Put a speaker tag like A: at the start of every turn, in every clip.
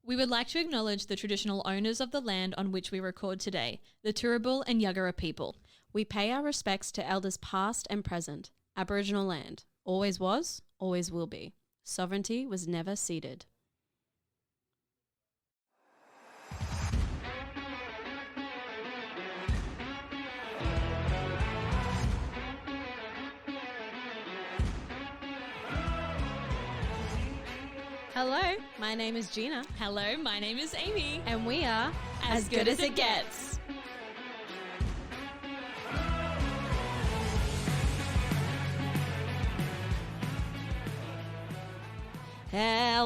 A: We would like to acknowledge the traditional owners of the land on which we record today, the Turrbal and Yuggera people.
B: We pay our respects to elders past and present. Aboriginal land always was, always will be. Sovereignty was never ceded. Hello, my name is Gina.
A: Hello, my name is Amy.
B: And we are
A: As Good As It Gets.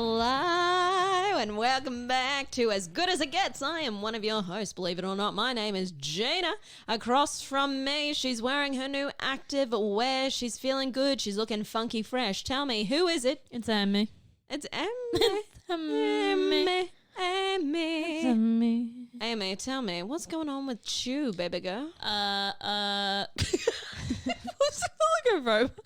B: Hello and welcome back to As Good As It Gets. I am one of your hosts, believe it or not. My name is Gina. Across from me, she's wearing her new active wear. She's feeling good. She's looking funky fresh. Tell me, who is it?
A: It's Amy.
B: It's Amy.
A: Amy.
B: Amy. Amy, tell me, what's going on with you, baby girl?
A: What's like a rope?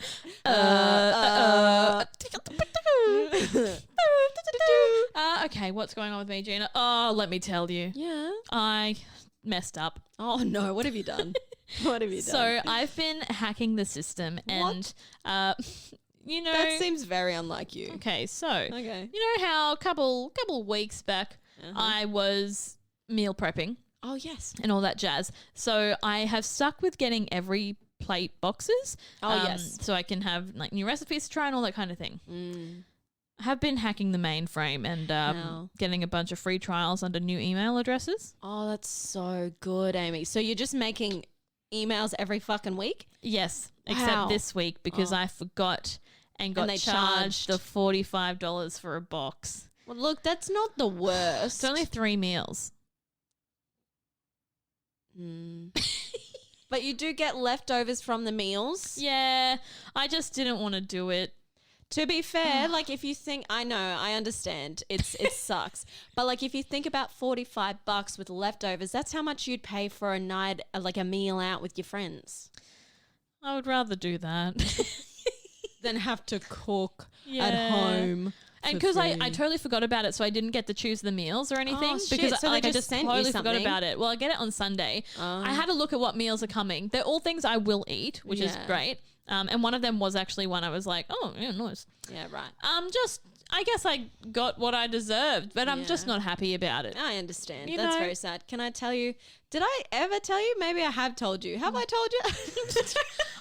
A: Okay, what's going on with me, Gina? Oh, let me tell you.
B: Yeah.
A: I messed up.
B: Oh no, what have you done? What have you done?
A: So I've been hacking the system and you know,
B: that seems very unlike you.
A: okay, so
B: Okay.
A: you know how a couple weeks back I was meal prepping
B: Oh yes.
A: and all that jazz. So I have stuck with getting every plate boxes.
B: Oh, yes.
A: So I can have like new recipes to try and all that kind of thing. I have been hacking the mainframe and
B: Wow.
A: getting a bunch of free trials under new email addresses.
B: Oh, that's so good, Amy. So you're just making emails every fucking week?
A: Yes,
B: Wow.
A: except this week because
B: Oh.
A: I forgot and got
B: they
A: charged
B: charged.
A: the $45 for a box.
B: Well, look, that's not the worst.
A: It's only 3 meals.
B: But you do get leftovers from the meals.
A: Yeah, I just didn't want to do it.
B: To be fair, like if you think, I know, I understand, it sucks. But like if you think about $45 with leftovers, that's how much you'd pay for a night, like a meal out with your friends,
A: I would rather do that.
B: than have to cook
A: Yeah.
B: at home.
A: And
B: for
A: because I
B: free.
A: totally forgot about it, so I didn't get to choose the meals or anything.
B: shit,
A: Because
B: so they
A: like, I
B: just
A: just
B: sent you
A: totally forgot
B: something?
A: about it. Well, I get it on Sunday. I had a look at what meals are coming. They're all things I will eat, which is
B: Yeah.
A: great. And one of them was actually one I was like, oh, yeah, nice.
B: Yeah, right.
A: I guess I got what I deserved, but I'm just
B: Yeah.
A: not happy about it.
B: I understand.
A: You
B: That's
A: know?
B: very sad. Can I tell you? Did I ever tell you? Maybe I have told you. Have I told you?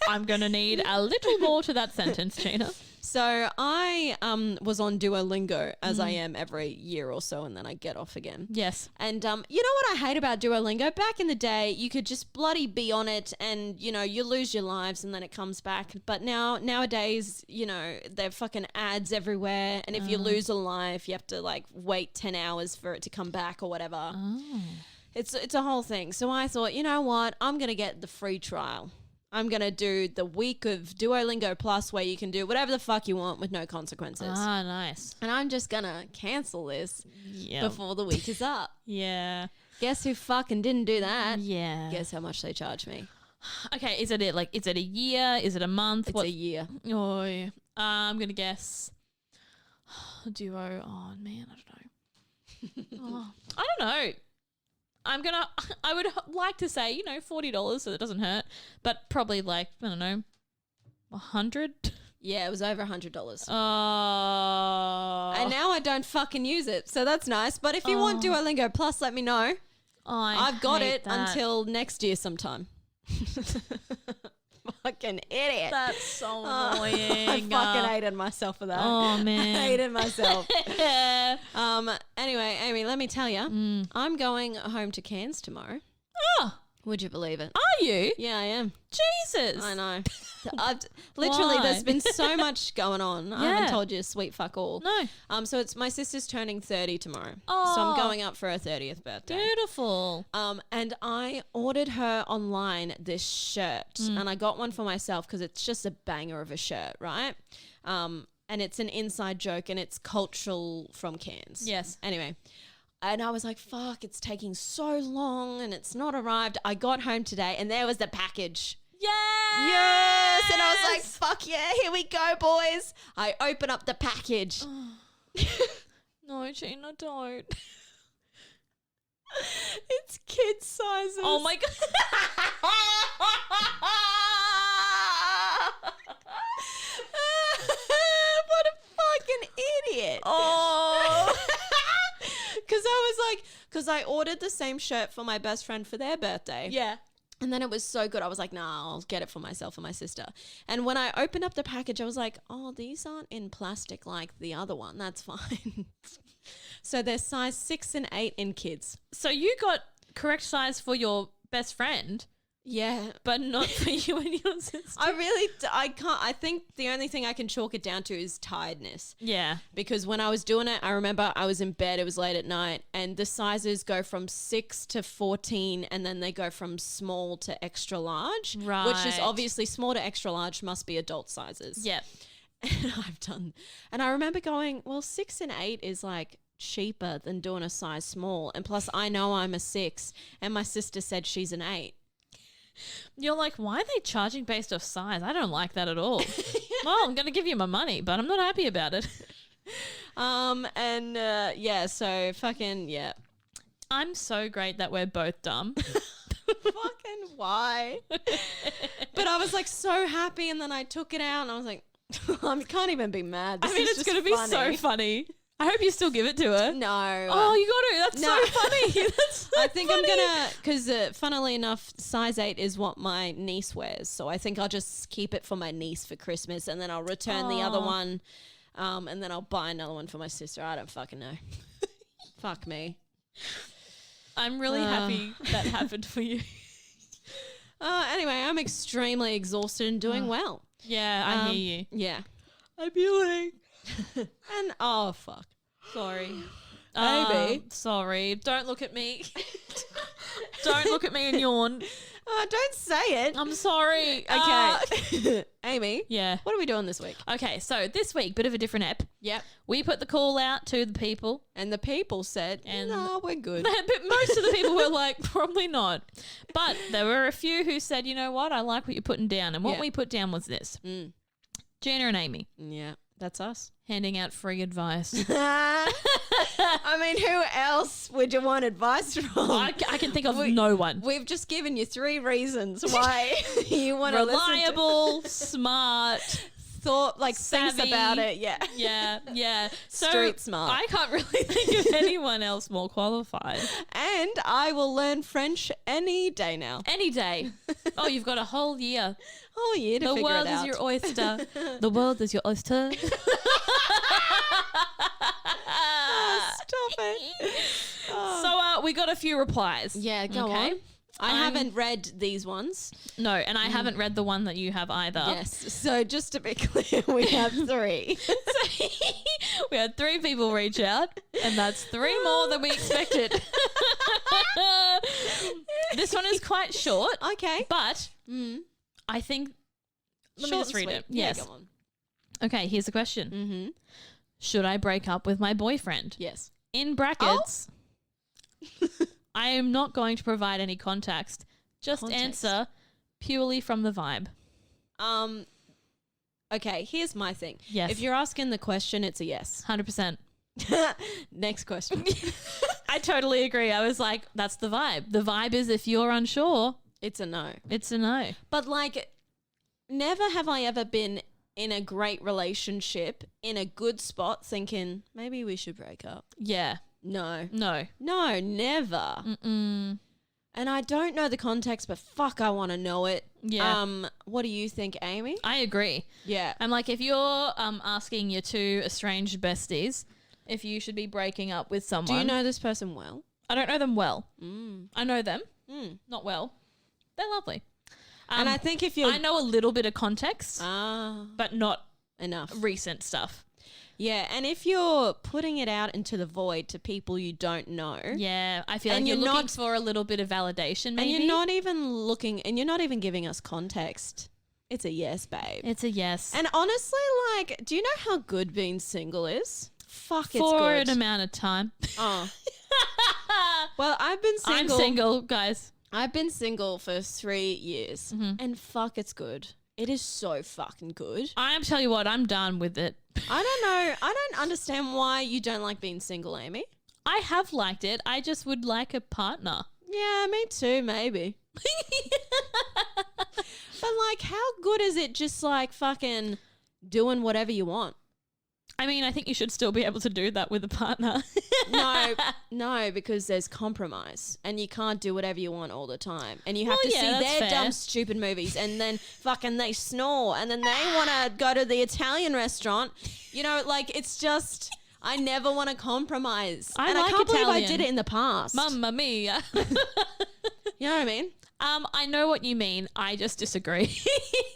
A: I'm going to need a little more to that sentence, Gina.
B: So I was on Duolingo, as I am every year or so, and then I get off again.
A: Yes.
B: And you know what I hate about Duolingo? Back in the day, you could just bloody be on it and, you know, you lose your lives and then it comes back. But nowadays, you know, there are fucking ads everywhere. And if you lose a life, you have to like wait 10 hours for it to come back or whatever. It's a whole thing. So I thought, you know what? I'm going to get the free trial. I'm going to do the week of Duolingo Plus where you can do whatever the fuck you want with no consequences.
A: Ah, nice.
B: And I'm just going to cancel this
A: Yeah.
B: before the week is up.
A: Yeah.
B: Guess who fucking didn't do that?
A: Yeah.
B: Guess how much they charge me?
A: Okay, is it a year? Is it a month?
B: It's a year.
A: Oh, yeah. I'm going to guess Duo. Oh, man, I don't know. I don't know. I would like to say, you know, $40 so that doesn't hurt, but probably like, I don't know, 100.
B: Yeah, it was over $100.
A: Oh.
B: And now I don't fucking use it, so that's nice. But if you want Duolingo Plus, let me know. I've got
A: hate
B: it
A: that.
B: until next year sometime. Fucking idiot.
A: That's so
B: Oh,
A: annoying.
B: I fucking hated myself for that.
A: Oh, man.
B: I hated myself.
A: Yeah.
B: Anyway, Amy, let me tell you, I'm going home to Cairns tomorrow.
A: Oh,
B: Would you believe it?
A: are you?
B: Yeah, I am.
A: Jesus.
B: I know. Literally,
A: Why?
B: there's been so much going on. I
A: Yeah.
B: haven't told you a sweet fuck all.
A: No.
B: So it's my sister's turning 30 tomorrow.
A: Oh.
B: So I'm going up for her 30th birthday.
A: Beautiful.
B: And I ordered her online this shirt, and I got one for myself because it's just a banger of a shirt, right? And it's an inside joke, and it's cultural from Cairns.
A: Yes.
B: Anyway. And I was like, fuck, it's taking so long and it's not arrived. I got home today and there was the package.
A: Yes.
B: And I was like, fuck yeah, here we go, boys. I open up the package.
A: No, Gina, don't.
B: It's kid sizes.
A: Oh my God.
B: What a fucking idiot.
A: Oh.
B: Because I ordered the same shirt for my best friend for their birthday.
A: Yeah.
B: And then it was so good. I was like, nah, I'll get it for myself and my sister. And when I opened up the package, I was like, oh, these aren't in plastic like the other one. That's fine. So they're size 6 and 8 in kids.
A: So you got correct size for your best friend,
B: Yeah.
A: but not for you and your sister.
B: I can't. I think the only thing I can chalk it down to is tiredness.
A: Yeah.
B: Because when I was doing it, I remember I was in bed, it was late at night, and the sizes go from 6 to 14, and then they go from small to extra large.
A: Right.
B: Which is obviously small to extra large must be adult sizes.
A: Yep.
B: And I remember going, well, 6 and 8 is like cheaper than doing a size small. And plus I know I'm a 6 and my sister said she's an 8.
A: You're like, why are they charging based off size? I don't like that at all. Well, I'm going to give you my money, but I'm not happy about it.
B: Yeah, so fucking, yeah.
A: I'm so great that we're both dumb.
B: Fucking why? But I was like so happy, and then I took it out and I was like, I can't even be mad. This is
A: it's going to be so funny. I hope you still give it to her.
B: No.
A: Oh, you got to. That's
B: No.
A: so funny. That's so
B: I think
A: funny.
B: I'm going to, because funnily enough, size 8 is what my niece wears. So I think I'll just keep it for my niece for Christmas, and then I'll return the other
A: Aw.
B: one, and then I'll buy another one for my sister. I don't fucking know. Fuck me.
A: I'm really happy that happened for you.
B: Anyway, I'm extremely exhausted and doing well.
A: Yeah, I hear you.
B: Yeah.
A: I'm feeling.
B: And, oh, fuck.
A: Sorry.
B: Maybe.
A: Sorry. Don't look at me. Don't look at me and yawn.
B: Don't say it.
A: I'm sorry.
B: Okay. Amy,
A: Yeah.
B: what are we doing this week?
A: Okay, so this week, bit of a different ep.
B: Yep.
A: We put the call out to the people.
B: And the people said,
A: And-
B: no, we're good.
A: But most of the people were like, probably not. But there were a few who said, you know what, I like what you're putting down. And what
B: Yeah.
A: we put down was this.
B: Mm.
A: Gina and Amy
B: Yeah, that's us.
A: handing out free advice.
B: I mean, who else would you want advice from?
A: I can think of no one.
B: We've just given you 3 reasons why you want to listen
A: Reliable, smart,
B: thought, like thinks
A: savvy.
B: about it. Yeah.
A: yeah. So
B: Street smart.
A: I can't really think of anyone else more qualified.
B: And I will learn French any day now.
A: Any day. Oh, you've got a whole year.
B: Oh, yeah, to
A: The
B: figure
A: world
B: it out.
A: is your oyster. The world is your oyster.
B: Stop it.
A: So we got a few replies.
B: Yeah, go on. I haven't read these ones.
A: No, and I haven't read the one that you have either.
B: Yes. So just to be clear, we have 3.
A: We had 3 people reach out, and that's 3 more than we expected. This one is quite short,
B: Okay.
A: but I think. Let me
B: Short
A: just
B: and
A: read
B: sweet.
A: it.
B: Yeah,
A: Yes.
B: go on.
A: Okay, here's the question.
B: Mm-hmm.
A: Should I break up with my boyfriend?
B: Yes.
A: In brackets, I am not going to provide any context. Just
B: Context.
A: answer purely from the vibe.
B: Okay, here's my thing.
A: Yes.
B: If you're asking the question, it's a yes.
A: 100%.
B: Next question.
A: I totally agree. I was like, that's the vibe. The vibe is if you're unsure,
B: It's a no.
A: it's a no.
B: But like, never have I ever been in a great relationship, in a good spot, thinking, maybe we should break up.
A: Yeah.
B: No.
A: No.
B: No, never.
A: Mm-mm.
B: And I don't know the context, but fuck, I want to know it.
A: Yeah.
B: What do you think, Amy?
A: I agree.
B: Yeah.
A: I'm like, if you're asking your 2 estranged besties if you should be breaking up with someone.
B: Do you know this person well?
A: I don't know them well.
B: Mm.
A: I know them.
B: Mm.
A: Not well. They're lovely.
B: And I think if you're...
A: I know a little bit of context,
B: Ah,
A: but not
B: enough.
A: recent stuff.
B: Yeah, and if you're putting it out into the void to people you don't know...
A: Yeah, I feel
B: And
A: like you're
B: you're
A: looking
B: not-
A: for a little bit of validation, maybe.
B: And you're not even looking... And you're not even giving us context. It's a yes, babe.
A: It's a yes.
B: And honestly, like, do you know how good being single is? Fuck, it's
A: for
B: good.
A: an amount of time.
B: Oh. Well, I've been single.
A: I'm single, guys.
B: I've been single for 3 years.
A: Mhm.
B: And fuck, it's good. It is so fucking good.
A: I'm tell you what, I'm done with it.
B: I don't know. I don't understand why you don't like being single, Amy.
A: I have liked it. I just would like a partner.
B: Yeah, me too, maybe. But like, how good is it just like fucking doing whatever you want?
A: I mean, I think you should still be able to do that with a partner.
B: No, because there's compromise and you can't do whatever you want all the time. And you have to see
A: that's
B: their
A: fair.
B: dumb, stupid movies and then fucking they snore and then they want to go to the Italian restaurant. You know, like it's just, I never want to compromise.
A: I
B: and
A: like
B: I can't believe I
A: Italian.
B: did it in the past.
A: Mamma mia.
B: You know what I mean?
A: I know what you mean. I just disagree.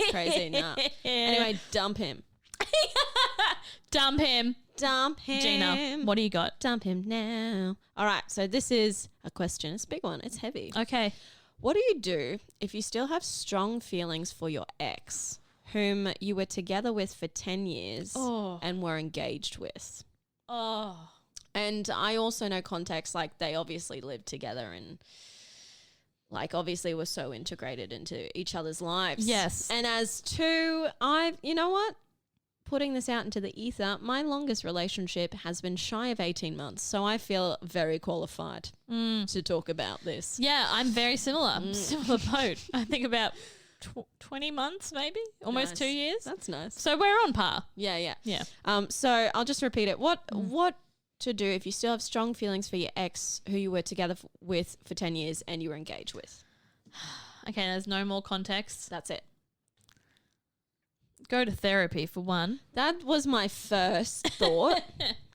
B: Crazy, nah. Anyway, dump him.
A: Dump him.
B: Dump him.
A: Gina, what do you got?
B: Dump him now. All right, so this is a question. It's a big one. It's heavy.
A: Okay.
B: What do you do if you still have strong feelings for your ex, whom you were together with for 10 years
A: Oh.
B: and were engaged with?
A: Oh.
B: And I also know context, like they obviously lived together and like obviously were so integrated into each other's lives.
A: Yes.
B: And as you know what? Putting this out into the ether, my longest relationship has been shy of 18 months. So I feel very qualified to talk about this.
A: Yeah, I'm very similar. Similar boat. I think about 20 months maybe, almost
B: Nice.
A: 2 years.
B: That's nice.
A: So we're on par.
B: Yeah.
A: Yeah.
B: So I'll just repeat it. What to do if you still have strong feelings for your ex who you were together with for 10 years and you were engaged with?
A: Okay, there's no more context.
B: That's it.
A: Go to therapy for one.
B: That was my first thought.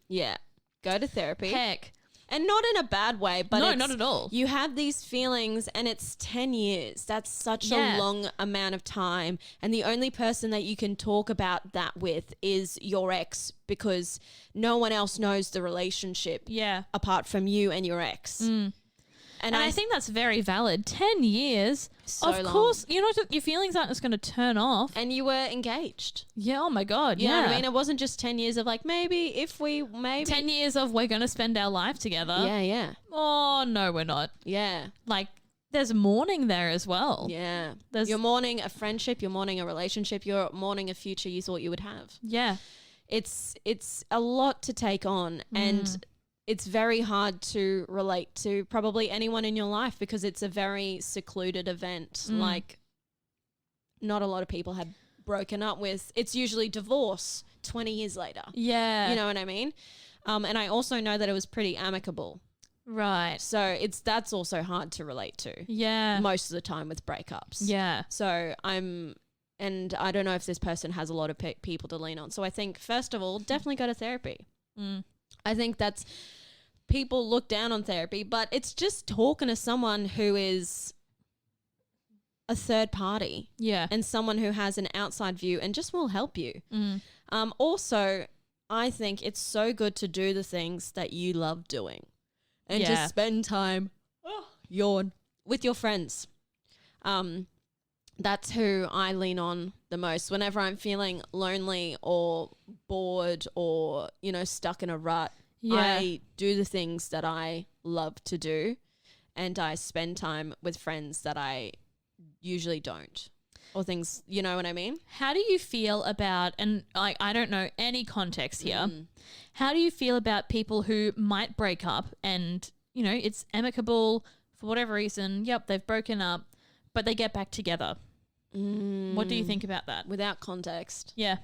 B: Yeah. Go to therapy.
A: Heck.
B: And not in a bad way, but
A: No, not at all.
B: You have these feelings and it's 10 years. That's such
A: Yeah.
B: a long amount of time. And the only person that you can talk about that with is your ex because no one else knows the relationship
A: Yeah.
B: apart from you and your ex.
A: And I think that's very valid. 10 years.
B: So
A: of
B: long.
A: course, you know, your feelings aren't just going to turn off.
B: And you were engaged.
A: Yeah, oh my God.
B: You
A: yeah.
B: know what I mean? It wasn't just 10 years of like, maybe if we, maybe.
A: 10 years of we're going to spend our life together.
B: Yeah.
A: Oh, no, we're not.
B: Yeah.
A: Like, there's mourning there as well.
B: Yeah.
A: There's-
B: You're mourning a friendship, you're mourning a relationship, you're mourning a future you thought you would have.
A: Yeah.
B: It's a lot to take on and it's very hard to relate to probably anyone in your life because it's a very secluded event. Like not a lot of people have broken up with. It's usually divorce 20 years later.
A: Yeah.
B: You know what I mean? And I also know that it was pretty amicable.
A: Right.
B: So that's also hard to relate to
A: Yeah.
B: most of the time with breakups.
A: Yeah.
B: So and I don't know if this person has a lot of people to lean on. So I think, first of all, definitely go to therapy. I think that's, people look down on therapy, but it's just talking to someone who is a third party
A: Yeah.
B: and someone who has an outside view and just will help you. Also, I think it's so good to do the things that you love doing and
A: Yeah.
B: just spend time, yawn, with your friends. That's who I lean on the most whenever I'm feeling lonely or bored or, you know, stuck in a rut.
A: Yeah.
B: I do the things that I love to do and I spend time with friends that I usually don't, or things, you know what I mean?
A: How do you feel about, and I don't know any context here, how do you feel about people who might break up and, you know, it's amicable for whatever reason, yep, they've broken up, but they get back together? What do you think about that?
B: Without context.
A: Yeah.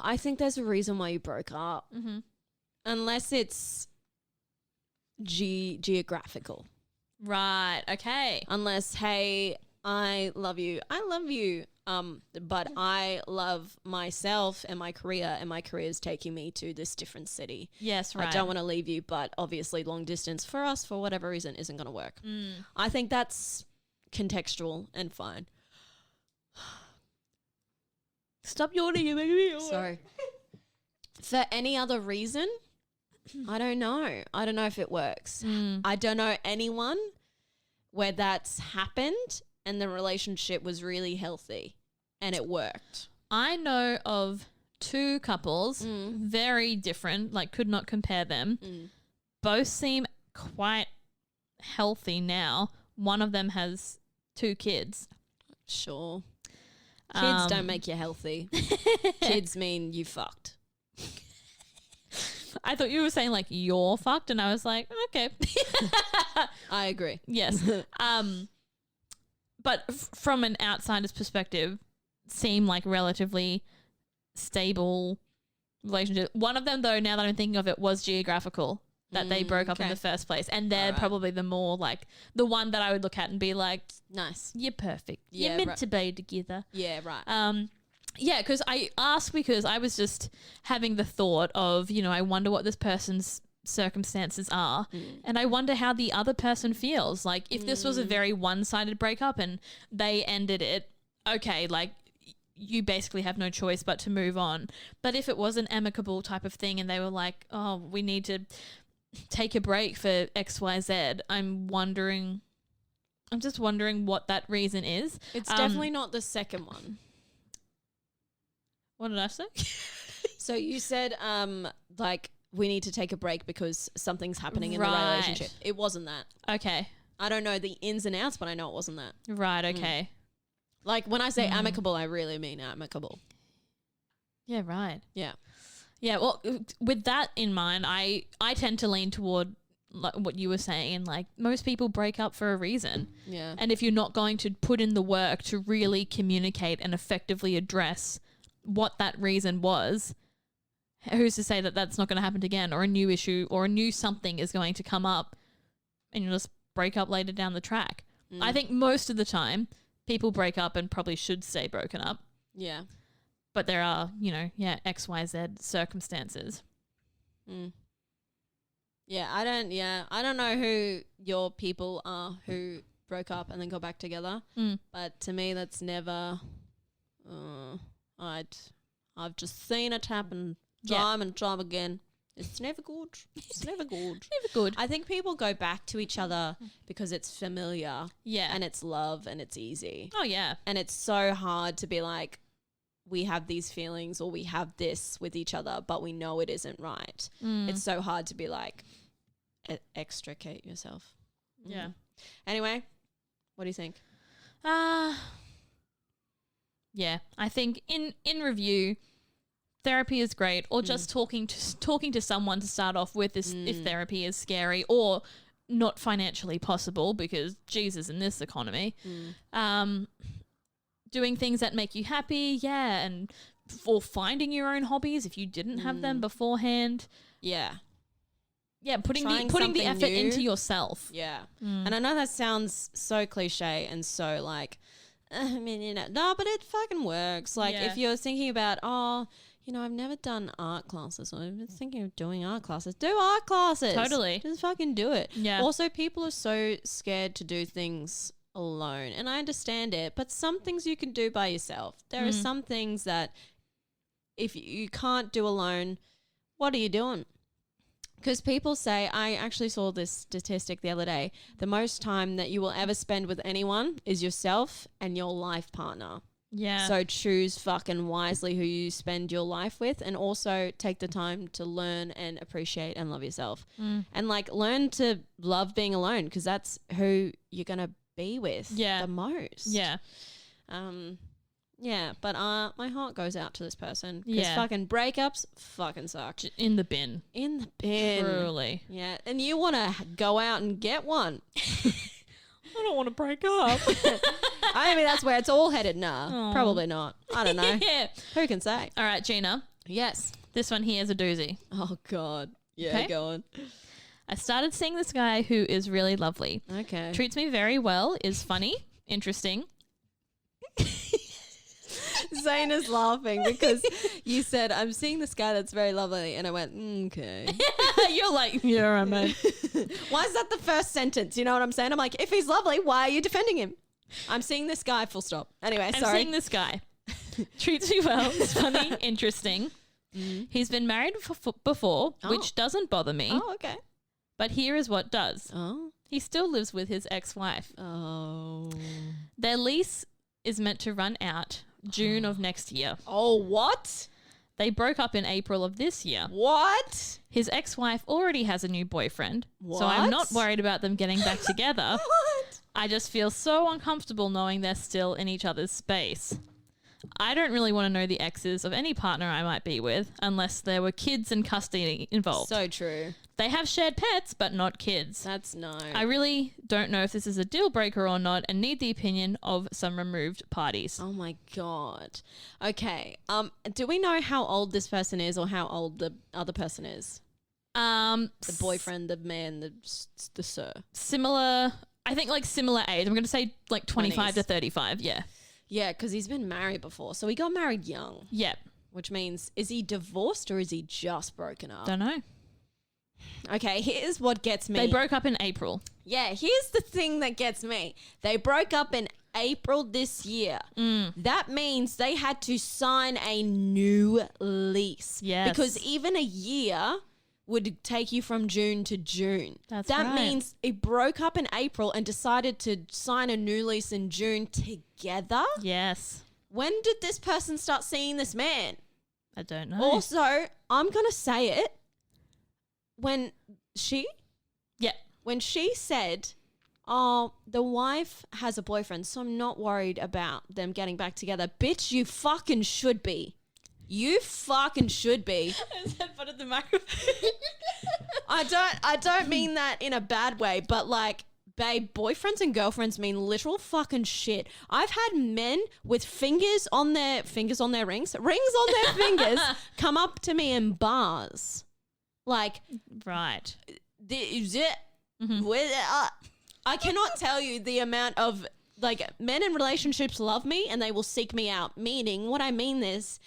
B: I think there's a reason why you broke up. Unless it's geographical.
A: Right. Okay.
B: Unless, hey, I love you, but I love myself and my career is taking me to this different city.
A: Yes, right.
B: I don't want to leave you, but obviously long distance for us, for whatever reason, isn't going to work. I think that's contextual and fine.
A: Stop yawning. You're making me yawn.
B: Sorry. For any other reason, I don't know. I don't know if it works. I don't know anyone where that's happened and the relationship was really healthy and it worked.
A: I know of two couples, very different, like could not compare them. Both seem quite healthy now. One of them has 2 kids.
B: Sure. Kids don't make you healthy. Kids mean you fucked.
A: I thought you were saying like you're fucked, and I was like, okay.
B: I agree.
A: Yes. But from an outsider's perspective, seem like relatively stable relationship. One of them, though, now that I'm thinking of it, was geographical, that they broke up in the first place. And they're probably the more like the one that I would look at and be like,
B: nice.
A: You're perfect.
B: Yeah,
A: You're meant to be together.
B: Yeah, right.
A: Yeah, because I asked because I was just having the thought of, you know, I wonder what this person's circumstances are, and I wonder how the other person feels. Like, if this was a very one-sided breakup and they ended it, okay, like, you basically have no choice but to move on. But if it was an amicable type of thing and they were like, oh, we need to take a break for XYZ, I'm just wondering what that reason is.
B: It's definitely not the second one.
A: What did I say?
B: So you said, like, we need to take a break because something's happening in the relationship. It wasn't that.
A: Okay.
B: I don't know the ins and outs, but I know it wasn't that.
A: Right, okay.
B: Like, when I say amicable, I really mean amicable.
A: Yeah, right.
B: Yeah.
A: Yeah, well, with that in mind, I tend to lean toward like what you were saying, like most people break up for a reason.
B: Yeah.
A: And if you're not going to put in the work to really communicate and effectively address what that reason was, who's to say that that's not going to happen again, or a new issue or a new something is going to come up and you'll just break up later down the track. I think most of the time people break up and probably should stay broken up.
B: Yeah.
A: But there are, you know, XYZ circumstances.
B: Yeah, I don't know who your people are who broke up and then got back together. But to me, that's never, I've just seen it happen time and time again. It's never good. It's never good.
A: Never good.
B: I think people go back to each other because it's familiar.
A: Yeah.
B: And it's love and it's easy.
A: Oh, yeah.
B: And it's so hard to be like, we have these feelings or we have this with each other, but we know it isn't right. It's so hard to be like, extricate yourself.
A: Yeah.
B: Anyway, what do you think?
A: Yeah, I think in review, therapy is great, or just talking to someone to start off with if therapy is scary or not financially possible, because Jesus, in this economy, doing things that make you happy, and or finding your own hobbies if you didn't have them beforehand.
B: Yeah.
A: Yeah, putting the
B: something
A: effort
B: new.
A: into yourself.
B: Yeah. And I know that sounds so cliche and so like, I mean, you know, no, but it fucking works. Like if you're thinking about, oh, you know, I've never done art classes, or I've been thinking of doing art classes. Do art classes.
A: Totally.
B: Just fucking do it.
A: Yeah.
B: Also, people are so scared to do things alone, and I understand it, but some things you can do by yourself. There are some things that if you can't do alone, what are you doing? Because people say, I actually saw this statistic the other day, the most time that you will ever spend with anyone is yourself and your life partner.
A: Yeah.
B: So choose fucking wisely who you spend your life with, and also take the time to learn and appreciate and love yourself. And like learn to love being alone, because that's who you're going to be with the most.
A: Yeah.
B: Yeah, but my heart goes out to this person, because fucking breakups fucking suck.
A: In the bin.
B: In the bin.
A: Truly.
B: Yeah, and you want to go out and get one.
A: I don't want to break up.
B: I mean, that's where it's all headed. Nah, probably not. I don't know.
A: Yeah.
B: Who can say?
A: All right, Gina.
B: Yes.
A: This one here is a doozy.
B: Oh, God. Yeah,
A: Okay.
B: go on.
A: I started seeing this guy who is really lovely.
B: Okay.
A: Treats me very well, is funny, interesting.
B: Zaina's laughing because you said, I'm seeing this guy that's very lovely. And I went, okay.
A: You're like, yeah, I mean.
B: Why is that the first sentence? You know what I'm saying? I'm like, if he's lovely, why are you defending him? I'm seeing this guy, full stop. Anyway,
A: I'm
B: sorry.
A: seeing this guy. Treats me well, is funny, interesting. He's been married before, which doesn't bother me.
B: Oh, okay.
A: But here is what does.
B: Oh.
A: He still lives with his ex-wife.
B: Oh.
A: Their lease is meant to run out June of next year.
B: Oh, what?
A: They broke up in April of this year.
B: What?
A: His ex-wife already has a new boyfriend. So I'm not worried about them getting back together.
B: What?
A: I just feel so uncomfortable knowing they're still in each other's space. I don't really want to know the exes of any partner I might be with unless there were kids and custody involved.
B: So true.
A: They have shared pets, but not kids.
B: That's no.
A: I really don't know if this is a deal breaker or not and need the opinion of some removed parties.
B: Oh my God. Okay. Do we know how old this person is or how old the other person is? The boyfriend, the man, the sir.
A: Similar, I think like similar age. I'm going to say like 25 to
B: 20s.
A: 35. Yeah.
B: Yeah, because he's been married before. So he got married young,
A: Yeah.
B: which means is he divorced or is he just broken up?
A: Don't know.
B: Okay, here's what gets me.
A: They broke up in April.
B: Yeah, here's the thing that gets me. They broke up in April this year. That means they had to sign a new lease.
A: Yes.
B: Because even a year would take you from June to June.
A: That
B: right. Means it broke up in April and decided to sign a new lease in June together.
A: Yes.
B: When did this person start seeing this man?
A: I don't know.
B: Also, I'm going to say it. When she said, oh, the wife has a boyfriend, so I'm not worried about them getting back together. Bitch, you fucking should be. You fucking should be.
A: I said, but at the microphone.
B: I don't mean that in a bad way, but like, babe, boyfriends and girlfriends mean literal fucking shit. I've had men with rings on their fingers, come up to me in bars. Like,
A: right.
B: I cannot tell you the amount of, like, men in relationships love me and they will seek me out. Meaning, what I mean is,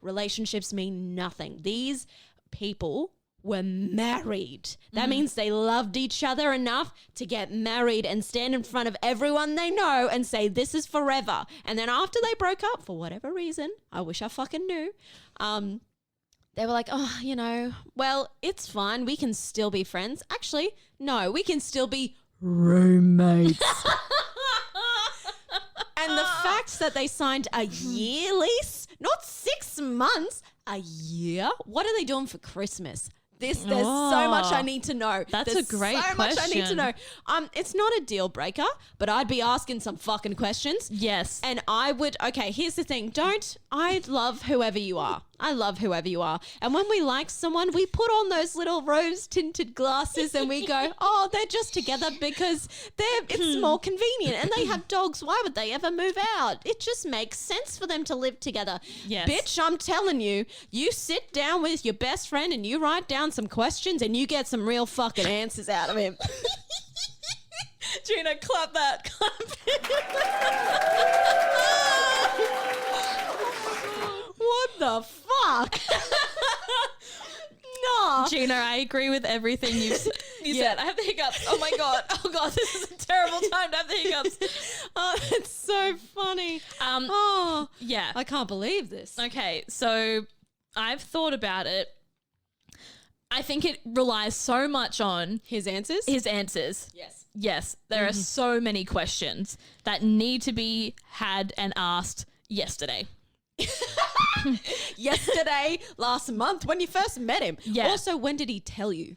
B: relationships mean nothing. These people were married. That means they loved each other enough to get married and stand in front of everyone they know and say, this is forever. And then after they broke up, for whatever reason, I wish I fucking knew, they were like, oh, well, it's fine. We can still be friends. Actually, no, we can still be roommates. And the fact that they signed a year lease, not 6 months, a year. What are they doing for Christmas? There's so much I need to know.
A: That's
B: There's
A: a great
B: so much I need to
A: question.
B: know. It's not a deal breaker, but I'd be asking some fucking questions.
A: Yes.
B: And I would, okay, here's the thing. I love whoever you are. I love whoever you are. And when we like someone, we put on those little rose tinted glasses and we go, oh, they're just together because it's more convenient and they have dogs. Why would they ever move out? It just makes sense for them to live together.
A: Yes.
B: Bitch, I'm telling you, you sit down with your best friend and you write down some questions and you get some real fucking answers out of him.
A: Gina, clap that. Clap it.
B: What the fuck? No.
A: Gina, I agree with everything you said. I have the hiccups. Oh my God. Oh God, this is a terrible time to have the hiccups.
B: Oh, it's so funny.
A: Yeah.
B: I can't believe this.
A: Okay, so I've thought about it. I think it relies so much on
B: His answers?
A: Yes. Yes, there are so many questions that need to be had and asked yesterday.
B: Yesterday, last month, when you first met him.
A: Yeah.
B: Also, when did he tell you?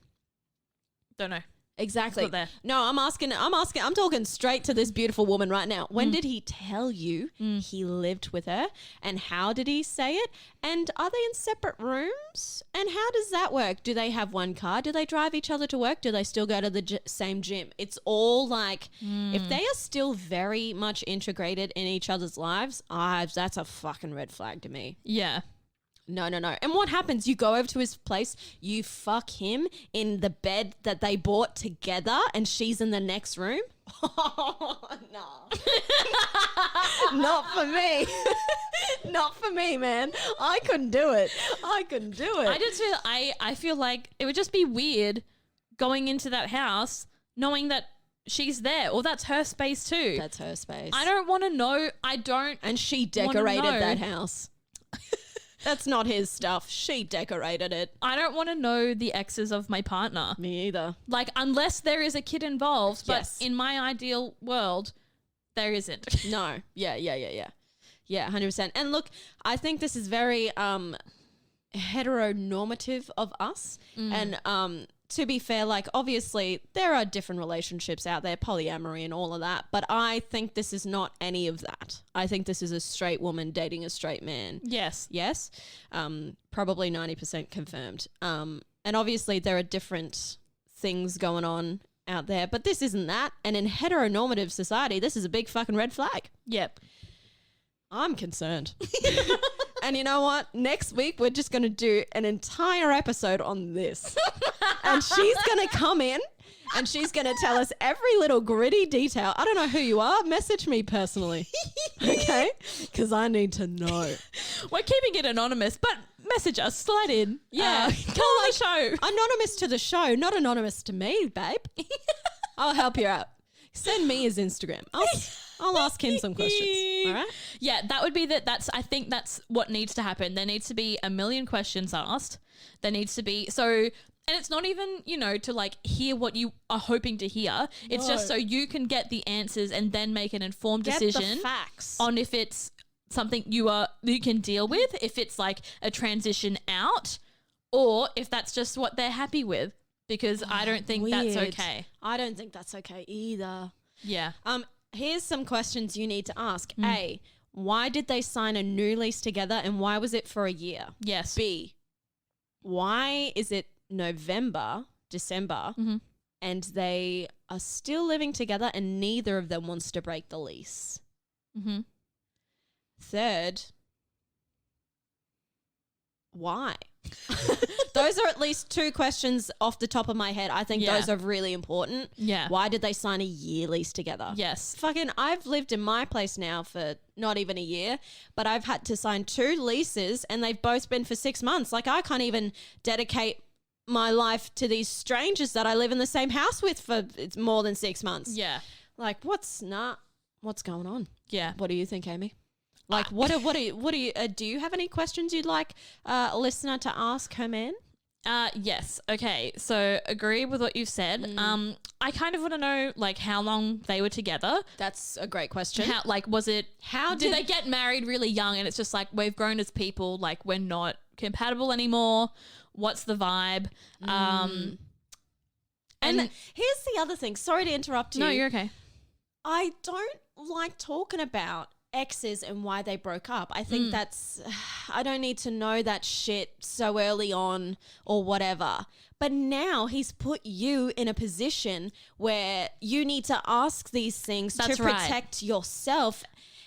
A: Don't know.
B: Exactly.
A: It's not there.
B: No, I'm talking straight to this beautiful woman right now. When did he tell you he lived with her? And how did he say it? And are they in separate rooms? And how does that work? Do they have one car? Do they drive each other to work? Do they still go to the same gym? It's all like, if they are still very much integrated in each other's lives, that's a fucking red flag to me.
A: Yeah.
B: No. And what happens? You go over to his place, you fuck him in the bed that they bought together and she's in the next room? Oh, no. Not for me. Not for me, man. I couldn't do it.
A: I feel like it would just be weird going into that house knowing that she's there or that's her space too.
B: That's her space.
A: I don't want to know.
B: And she decorated that house. That's not his stuff. She decorated it.
A: I don't want to know the exes of my partner.
B: Me either.
A: Like, unless there is a kid involved.
B: Yes.
A: But in my ideal world, there isn't.
B: No. Yeah. Yeah, 100%. And look, I think this is very heteronormative of us and to be fair, like obviously there are different relationships out there, polyamory and all of that, but I think this is not any of that. I think this is a straight woman dating a straight man.
A: Yes.
B: Yes. Probably 90% confirmed. And obviously there are different things going on out there, but this isn't that. And in heteronormative society, this is a big fucking red flag.
A: Yep.
B: I'm concerned. And you know what? Next week, we're just going to do an entire episode on this. And she's going to come in and she's going to tell us every little gritty detail. I don't know who you are. Message me personally. Okay? Because I need to know.
A: We're keeping it anonymous, but message us. Slide in.
B: Yeah.
A: Come on the show.
B: Anonymous to the show, not anonymous to me, babe. I'll help you out. Send me his Instagram. I'll ask him some questions. All right?
A: Yeah, that would be I think that's what needs to happen. There needs to be a million questions asked. There needs to be and it's not even, to like hear what you are hoping to hear. It's just so you can get the answers and then make an informed decision
B: the facts
A: on if it's something you can deal with, if it's like a transition out, or if that's just what they're happy with. Because I don't think that's okay.
B: I don't think that's okay either.
A: Yeah.
B: Here's some questions you need to ask. A, why did they sign a new lease together and why was it for a year?
A: Yes.
B: B, why is it December, and they are still living together and neither of them wants to break the lease?
A: Mm-hmm.
B: Third, why? Those are at least two questions off the top of my head. I think those are really important.
A: Yeah.
B: Why did they sign a year lease together?
A: Yes.
B: Fucking, I've lived in my place now for not even a year, but I've had to sign 2 leases and they've both been for 6 months. Like I can't even dedicate my life to these strangers that I live in the same house with for it's more than 6 months.
A: Yeah.
B: Like what's going on?
A: Yeah.
B: What do you think, Amy? Like, do you have any questions you'd like a listener to ask her man?
A: Yes. Okay. So agree with what you've said. I kind of want to know like how long they were together.
B: That's a great question.
A: Did they get married really young and it's just like we've grown as people, like we're not compatible anymore? What's the vibe?
B: And here's the other thing. Sorry to interrupt you.
A: No, you're okay.
B: I don't like talking about exes and why they broke up. I think I don't need to know that shit so early on or whatever. But now he's put you in a position where you need to ask these things to protect yourself.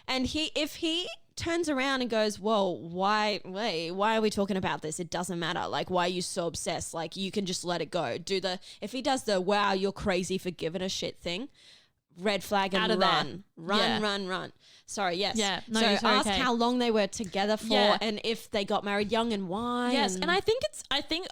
B: And if he turns around and goes, whoa, why are we talking about this? It doesn't matter. Like, why are you so obsessed? Like, you can just let it go. If he does the, wow, you're crazy for giving a shit thing, red flag and run. Sorry, yes.
A: Yeah. No,
B: so
A: you're
B: ask
A: okay.
B: how long they were together for and if they got married young and why.
A: Yes, and I think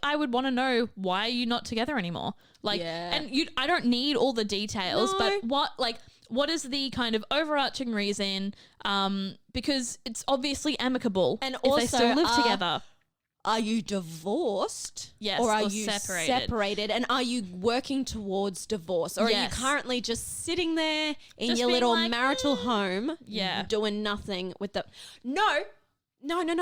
A: I would want to know why are you not together anymore? Like, and I don't need all the details, but what is the kind of overarching reason? Because it's obviously amicable
B: and
A: if
B: also,
A: they still live together.
B: Are you divorced?
A: Yes,
B: or are
A: or
B: you
A: separated?
B: And are you working towards divorce? Or are you currently just sitting there in
A: Just
B: your
A: being
B: little
A: like,
B: marital home doing nothing with the... No,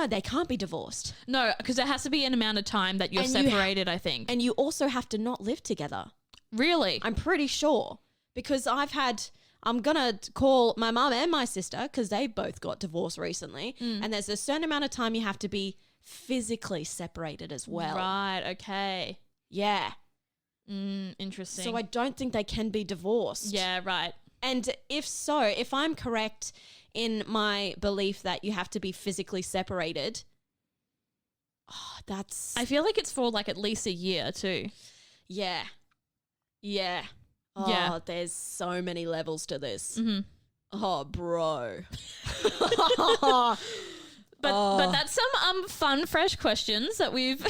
B: they can't be divorced.
A: No, because there has to be an amount of time that you're separated, I think.
B: And you also have to not live together.
A: Really?
B: I'm pretty sure. Because I'm going to call my mum and my sister because they both got divorced recently. And there's a certain amount of time you have to be physically separated as well.
A: Right, okay.
B: Yeah.
A: Interesting.
B: So I don't think they can be divorced.
A: Yeah, right.
B: And if I'm correct in my belief that you have to be physically separated,
A: I feel like it's for like at least a year too.
B: Yeah. Yeah. Oh,
A: yeah.
B: There's so many levels to this.
A: Mm-hmm.
B: Oh, bro.
A: But that's some fun, fresh questions that we've.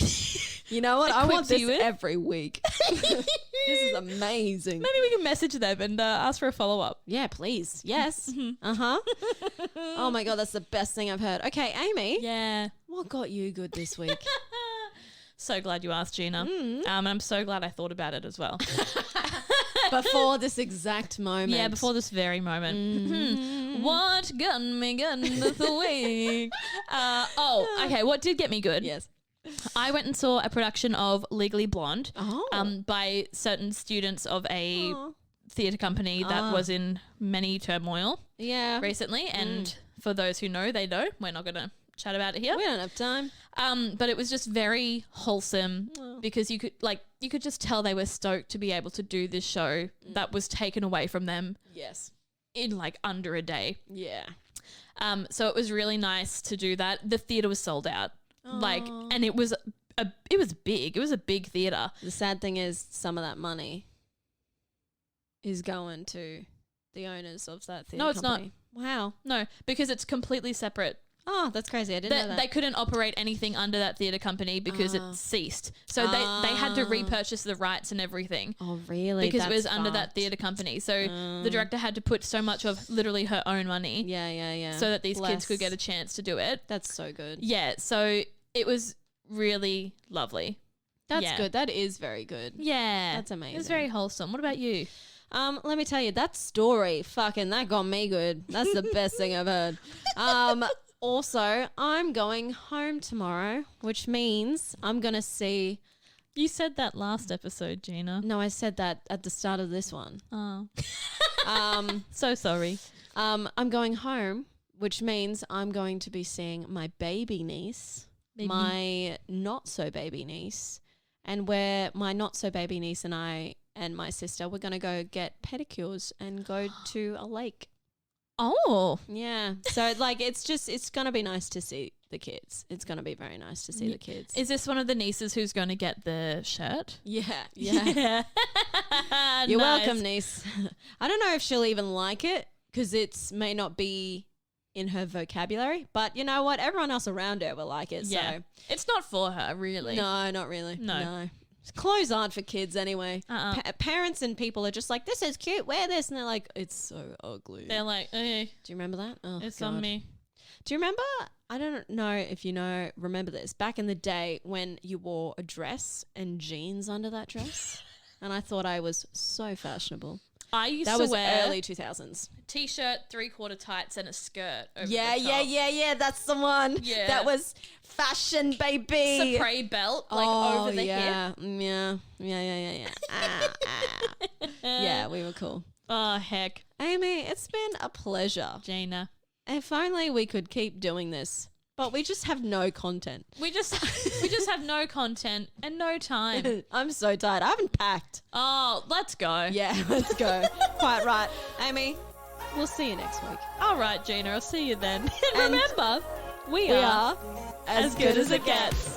B: You know what? I want this
A: with.
B: every week. This is amazing.
A: Maybe we can message them and ask for a follow up.
B: Yeah, please. Yes. Oh my God, that's the best thing I've heard. Okay, Amy.
A: Yeah.
B: What got you good this week?
A: So glad you asked, Gina. And I'm so glad I thought about it as well.
B: Before this exact moment.
A: Yeah, before this very moment. What got me good this week? Okay, what did get me good?
B: Yes.
A: I went and saw a production of Legally Blonde
B: Oh.
A: by certain students of a
B: Aw.
A: theatre company that was in many turmoil
B: Yeah.
A: recently. And for those who know, they know. We're not going to chat about it here.
B: We don't have time.
A: But it was just very wholesome
B: Oh.
A: because you could just tell they were stoked to be able to do this show that was taken away from them
B: Yes.
A: in like under a day.
B: Yeah.
A: So it was really nice to do that. The theatre was sold out. And it was big. It was a big theatre.
B: The sad thing is some of that money is going to the owners of that theatre.
A: No, it's not.
B: company. Wow.
A: No, because it's completely separate.
B: Oh, that's crazy. I didn't know that.
A: They couldn't operate anything under that theatre company because it ceased. So they had to repurchase the rights and everything.
B: Oh, really?
A: Because it was
B: That's
A: under that
B: fucked.
A: theatre company. So the director had to put so much of literally her own money
B: Yeah, yeah, yeah.
A: so that these kids could
B: Bless.
A: get a chance to do it.
B: That's so good.
A: Yeah, so it was really lovely.
B: That's
A: Yeah.
B: good. That is very good.
A: Yeah.
B: That's
A: It was
B: amazing.
A: very wholesome. What about you?
B: Let me tell you, that story, fucking, that got me good. That's the best thing I've heard. Also, I'm going home tomorrow, which means I'm going to see.
A: You said that last episode, Gina.
B: No, I said that at the start of this one.
A: Oh.
B: Um,
A: So sorry.
B: I'm going home, which means I'm going to be seeing my baby niece, my not so baby niece, and where my not so baby niece and I and my sister, we're going to go get pedicures and go to a lake.
A: Oh.
B: Yeah. So like it's going to be nice to see the kids. It's going to be very nice to see the kids.
A: Is this one of the nieces who's going to get the shirt?
B: Yeah. Yeah. You're
A: Nice.
B: welcome, niece. I don't know if she'll even like it because may not be in her vocabulary, but you know what? Everyone else around her will like it.
A: Yeah.
B: So
A: It's not for her, really.
B: no, not really.
A: No.
B: Clothes aren't for kids anyway. Parents and people are just like, this is cute, wear this. And they're like, it's so ugly.
A: They're like, hey,
B: Do you remember that? Oh,
A: it's on
B: God.
A: me.
B: Do you remember? I don't know if you remember this. Back in the day when you wore a dress and jeans under that dress. And I thought I was so fashionable.
A: I used
B: That
A: to
B: was
A: wear
B: early 2000s.
A: t-shirt, 3/4 tights, and a skirt over
B: Yeah,
A: the
B: yeah,
A: top.
B: yeah. That's the one.
A: Yeah.
B: That was fashion, baby.
A: Supre belt, like over the hip.
B: yeah. Yeah. Yeah, we were cool.
A: Oh, heck.
B: Amy, it's been a pleasure.
A: Gina.
B: If only we could keep doing this, but we just have no content.
A: We just have no content and no time.
B: I'm so tired. I haven't packed.
A: Oh, let's go.
B: Yeah, let's go. Quite right. Amy, we'll see you next week.
A: All right, Gina, I'll see you then. And
B: And
A: remember, we
B: We
A: are
B: are
A: as good as it gets.